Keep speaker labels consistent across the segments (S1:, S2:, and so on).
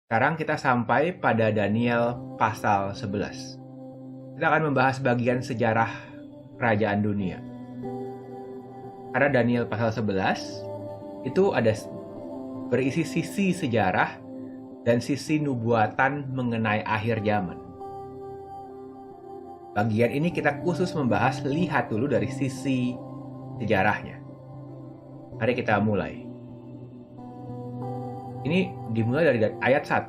S1: Sekarang kita sampai pada Daniel pasal 11. Kita akan membahas bagian sejarah kerajaan dunia. Karena Daniel pasal 11 itu ada berisi sisi sejarah dan sisi nubuatan mengenai akhir zaman. Bagian ini kita khusus membahas, lihat dulu dari sisi sejarahnya. Mari kita mulai. Ini dimulai dari ayat 1.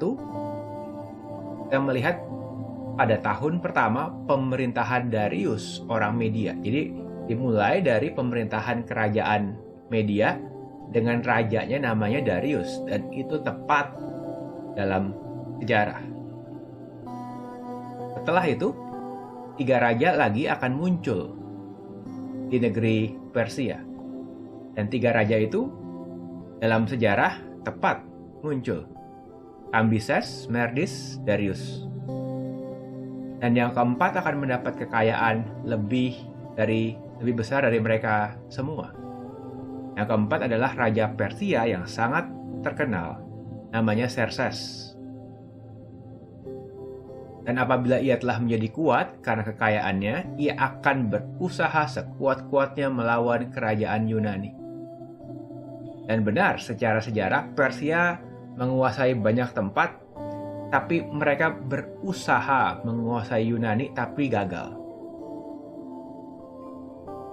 S1: Kita melihat pada tahun pertama pemerintahan Darius orang Media. Jadi dimulai dari pemerintahan kerajaan Media dengan rajanya namanya Darius, dan itu tepat dalam sejarah. Setelah itu 3 raja lagi akan muncul di negeri Persia, dan 3 raja itu dalam sejarah tepat muncul: Kambises, Merdis, Darius. Dan yang keempat akan mendapat kekayaan lebih besar dari mereka semua. Yang keempat adalah Raja Persia yang sangat terkenal, namanya Xerxes. Dan apabila ia telah menjadi kuat karena kekayaannya, ia akan berusaha sekuat-kuatnya melawan kerajaan Yunani. Dan benar, secara sejarah Persia menguasai banyak tempat, tapi mereka berusaha menguasai Yunani tapi gagal.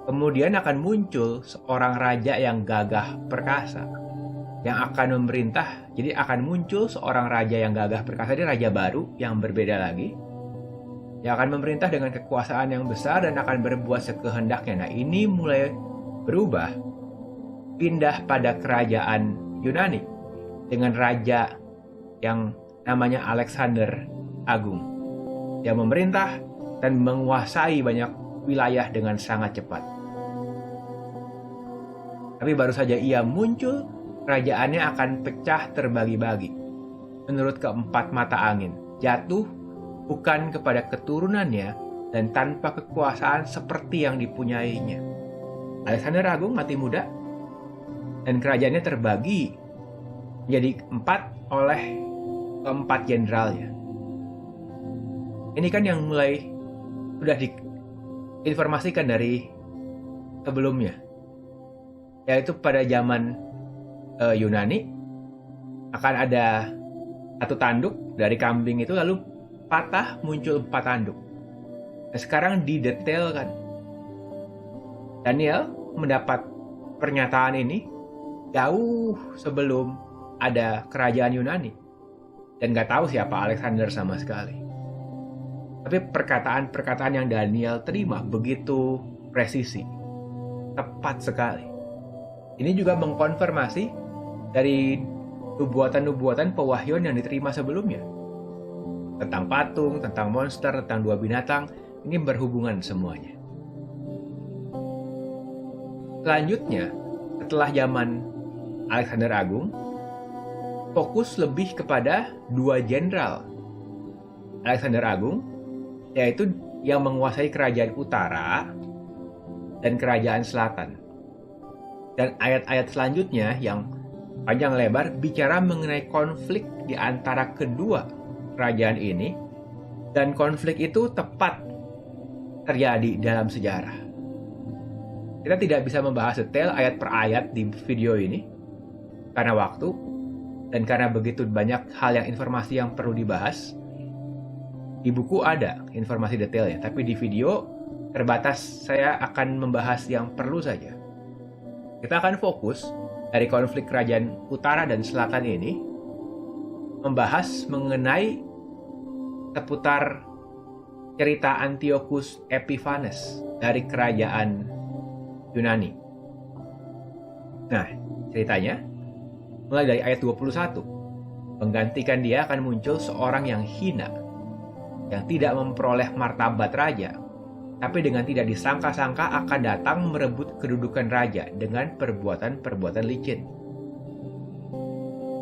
S1: Kemudian akan muncul seorang raja yang gagah perkasa yang akan memerintah. Jadi akan muncul seorang raja yang gagah perkasa, ini raja baru yang berbeda lagi, yang akan memerintah dengan kekuasaan yang besar dan akan berbuat sekehendaknya. Nah, ini mulai berubah, pindah pada kerajaan Yunani dengan raja yang namanya Alexander Agung, yang memerintah dan menguasai banyak wilayah dengan sangat cepat. Tapi baru saja ia muncul, kerajaannya akan pecah terbagi-bagi menurut keempat mata angin, jatuh bukan kepada keturunannya dan tanpa kekuasaan seperti yang dipunyainya. Alexander Agung mati muda dan kerajaannya terbagi menjadi 4 oleh keempat jenderalnya. Ini kan yang mulai sudah diinformasikan dari sebelumnya, yaitu pada zaman Yunani akan ada satu tanduk dari kambing itu lalu patah, muncul 4 tanduk. Nah, sekarang didetailkan. Daniel mendapat pernyataan ini jauh sebelum ada kerajaan Yunani, dan nggak tahu siapa Alexander sama sekali. Tapi perkataan-perkataan yang Daniel terima begitu presisi, tepat sekali. Ini juga mengkonfirmasi dari nubuatan-nubuatan pewahyuan yang diterima sebelumnya. Tentang patung, tentang monster, tentang 2 binatang, ini berhubungan semuanya. Selanjutnya, setelah zaman Alexander Agung, fokus lebih kepada 2 jenderal Alexander Agung, yaitu yang menguasai kerajaan utara dan kerajaan selatan. Dan ayat-ayat selanjutnya yang panjang lebar bicara mengenai konflik di antara kedua kerajaan ini, dan konflik itu tepat terjadi dalam sejarah. Kita tidak bisa membahas detail ayat per ayat di video ini karena waktu dan karena begitu banyak hal informasi yang perlu dibahas. Di buku ada informasi detailnya, tapi di video terbatas. Saya akan membahas yang perlu saja. Kita akan fokus dari konflik kerajaan utara dan selatan ini, membahas mengenai seputar cerita Antiochus Epiphanes dari kerajaan Yunani. Nah, ceritanya mulai dari ayat 21. Menggantikan dia akan muncul seorang yang hina, yang tidak memperoleh martabat raja, tapi dengan tidak disangka-sangka akan datang merebut kedudukan raja dengan perbuatan-perbuatan licin.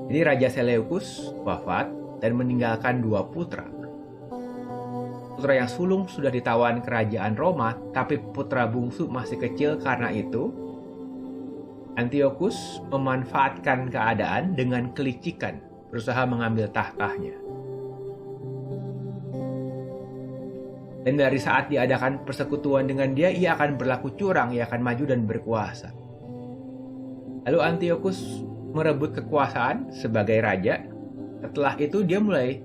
S1: Jadi Raja Seleukus wafat dan meninggalkan 2 putra. Putra yang sulung sudah ditawan kerajaan Roma, tapi putra bungsu masih kecil. Karena itu, Antiochus memanfaatkan keadaan dengan kelicikan berusaha mengambil tahtanya. Dan dari saat diadakan persekutuan dengan dia, ia akan berlaku curang, ia akan maju dan berkuasa. Lalu Antiochus merebut kekuasaan sebagai raja. Setelah itu dia mulai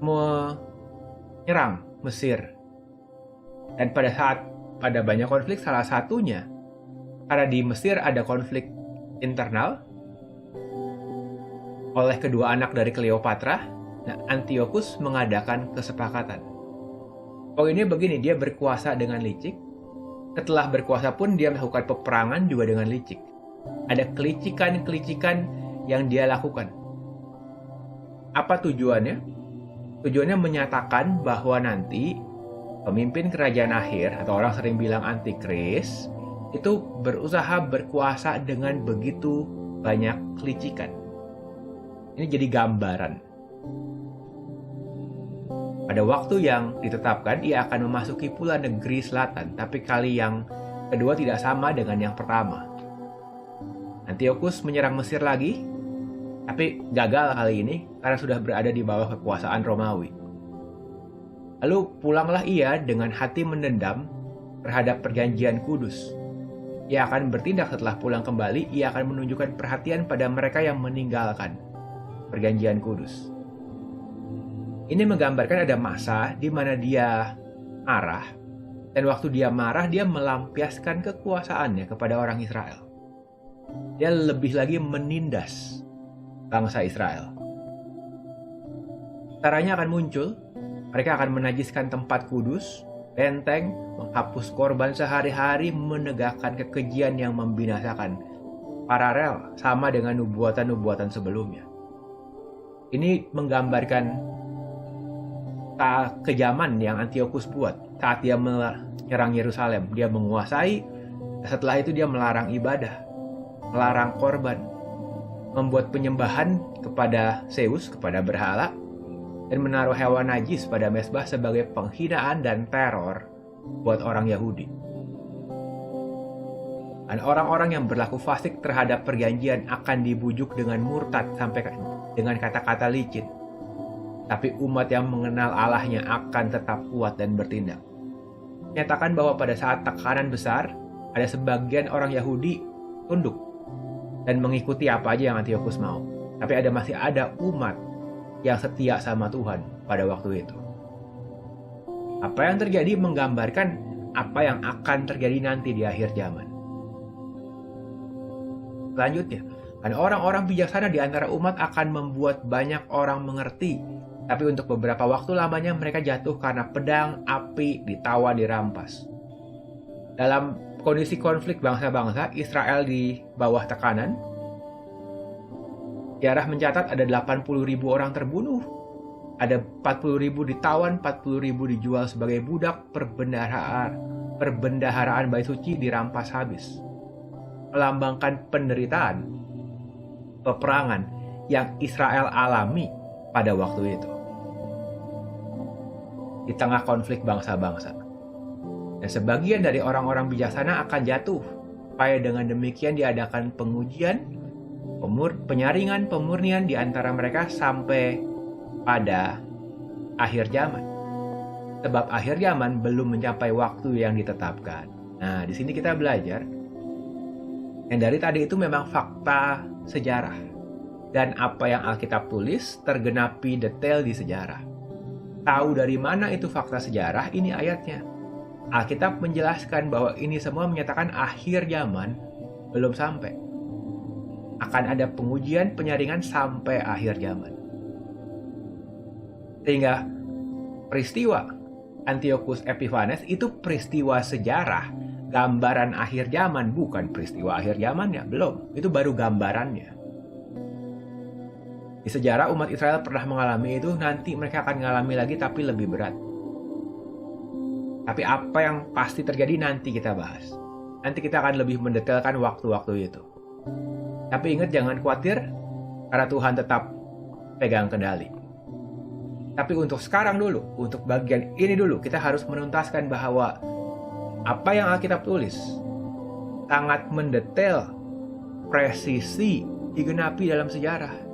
S1: menyerang Mesir. Dan pada banyak konflik, salah satunya karena di Mesir ada konflik internal oleh kedua anak dari Cleopatra. Nah, Antiochus mengadakan kesepakatan. Poinnya begini, dia berkuasa dengan licik. Setelah berkuasa pun dia melakukan peperangan juga dengan licik. Ada kelicikan-kelicikan yang dia lakukan. Apa tujuannya? Tujuannya menyatakan bahwa nanti pemimpin kerajaan akhir, atau orang sering bilang antikris, itu berusaha berkuasa dengan begitu banyak kelicikan. Ini jadi gambaran. Pada waktu yang ditetapkan, ia akan memasuki pula negeri selatan, tapi kali yang kedua tidak sama dengan yang pertama. Antiochus menyerang Mesir lagi, tapi gagal kali ini karena sudah berada di bawah kekuasaan Romawi. Lalu pulanglah ia dengan hati mendendam terhadap perjanjian kudus. Ia akan bertindak setelah pulang kembali, ia akan menunjukkan perhatian pada mereka yang meninggalkan perjanjian kudus. Ini menggambarkan ada masa di mana dia marah, dan waktu dia marah, dia melampiaskan kekuasaannya kepada orang Israel. Dia lebih lagi menindas bangsa Israel. Caranya akan muncul, mereka akan menajiskan tempat kudus, benteng, menghapus korban sehari-hari, menegakkan kekejian yang membinasakan. Paralel sama dengan nubuatan-nubuatan sebelumnya. Ini menggambarkan kejaman yang Antiochus buat saat dia menyerang Yerusalem. Dia menguasai, setelah itu dia melarang ibadah, melarang korban, membuat penyembahan kepada Zeus, kepada berhala, dan menaruh hewan najis pada mezbah sebagai penghinaan dan teror buat orang Yahudi. Dan orang-orang yang berlaku fasik terhadap perjanjian akan dibujuk dengan murtad sampai dengan kata-kata licin. Tapi umat yang mengenal Allahnya akan tetap kuat dan bertindak. Nyatakan bahwa pada saat tekanan besar, ada sebagian orang Yahudi tunduk dan mengikuti apa aja yang Antiochus mau. Tapi masih ada umat yang setia sama Tuhan pada waktu itu. Apa yang terjadi menggambarkan apa yang akan terjadi nanti di akhir zaman. Selanjutnya, dan orang-orang bijaksana di antara umat akan membuat banyak orang mengerti. Tapi untuk beberapa waktu lamanya mereka jatuh karena pedang, api, ditawan, dirampas. Dalam kondisi konflik bangsa-bangsa, Israel di bawah tekanan. Sejarah mencatat ada 80.000 orang terbunuh. Ada 40.000 ditawan, 40.000 dijual sebagai budak, perbendaharaan bait suci dirampas habis. Melambangkan penderitaan, peperangan yang Israel alami pada waktu itu. Di tengah konflik bangsa-bangsa. Dan sebagian dari orang-orang bijaksana akan jatuh. Supaya dengan demikian diadakan pengujian, penyaringan, pemurnian di antara mereka sampai pada akhir zaman. Sebab akhir zaman belum mencapai waktu yang ditetapkan. Nah, di sini kita belajar yang dari tadi itu memang fakta sejarah. Dan apa yang Alkitab tulis tergenapi detail di sejarah. Tahu dari mana itu fakta sejarah? Ini ayatnya. Alkitab menjelaskan bahwa ini semua menyatakan akhir zaman belum sampai. Akan ada pengujian, penyaringan sampai akhir zaman. Sehingga peristiwa Antiochus Epiphanes itu peristiwa sejarah, gambaran akhir zaman, bukan peristiwa akhir zamannya, belum. Itu baru gambarannya. Di sejarah umat Israel pernah mengalami itu, nanti mereka akan mengalami lagi tapi lebih berat. Tapi apa yang pasti terjadi nanti kita bahas. Nanti kita akan lebih mendetailkan waktu-waktu itu. Tapi ingat, jangan khawatir, karena Tuhan tetap pegang kendali. Tapi untuk sekarang dulu, untuk bagian ini dulu, kita harus menuntaskan bahwa apa yang Alkitab tulis sangat mendetail, presisi, digenapi dalam sejarah.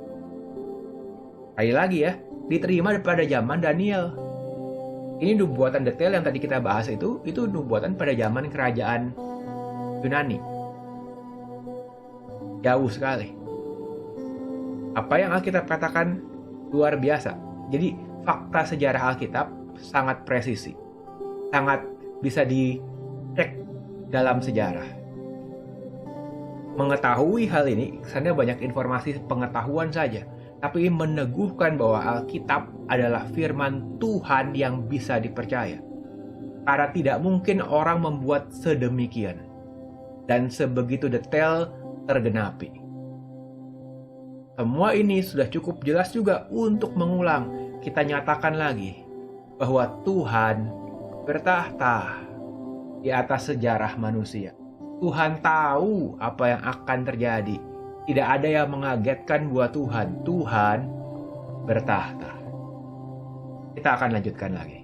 S1: Sekali lagi ya, diterima pada zaman Daniel. Ini nubuatan detail yang tadi kita bahas itu nubuatan pada zaman kerajaan Yunani. Jauh sekali. Apa yang Alkitab katakan luar biasa. Jadi fakta sejarah Alkitab sangat presisi. Sangat bisa dicek dalam sejarah. Mengetahui hal ini, kesannya banyak informasi pengetahuan saja. Tapi meneguhkan bahwa Alkitab adalah firman Tuhan yang bisa dipercaya. Karena tidak mungkin orang membuat sedemikian. Dan sebegitu detail tergenapi. Semua ini sudah cukup jelas juga untuk mengulang. Kita nyatakan lagi bahwa Tuhan bertahta di atas sejarah manusia. Tuhan tahu apa yang akan terjadi. Tidak ada yang mengagetkan buat Tuhan. Tuhan bertahta. Kita akan lanjutkan lagi.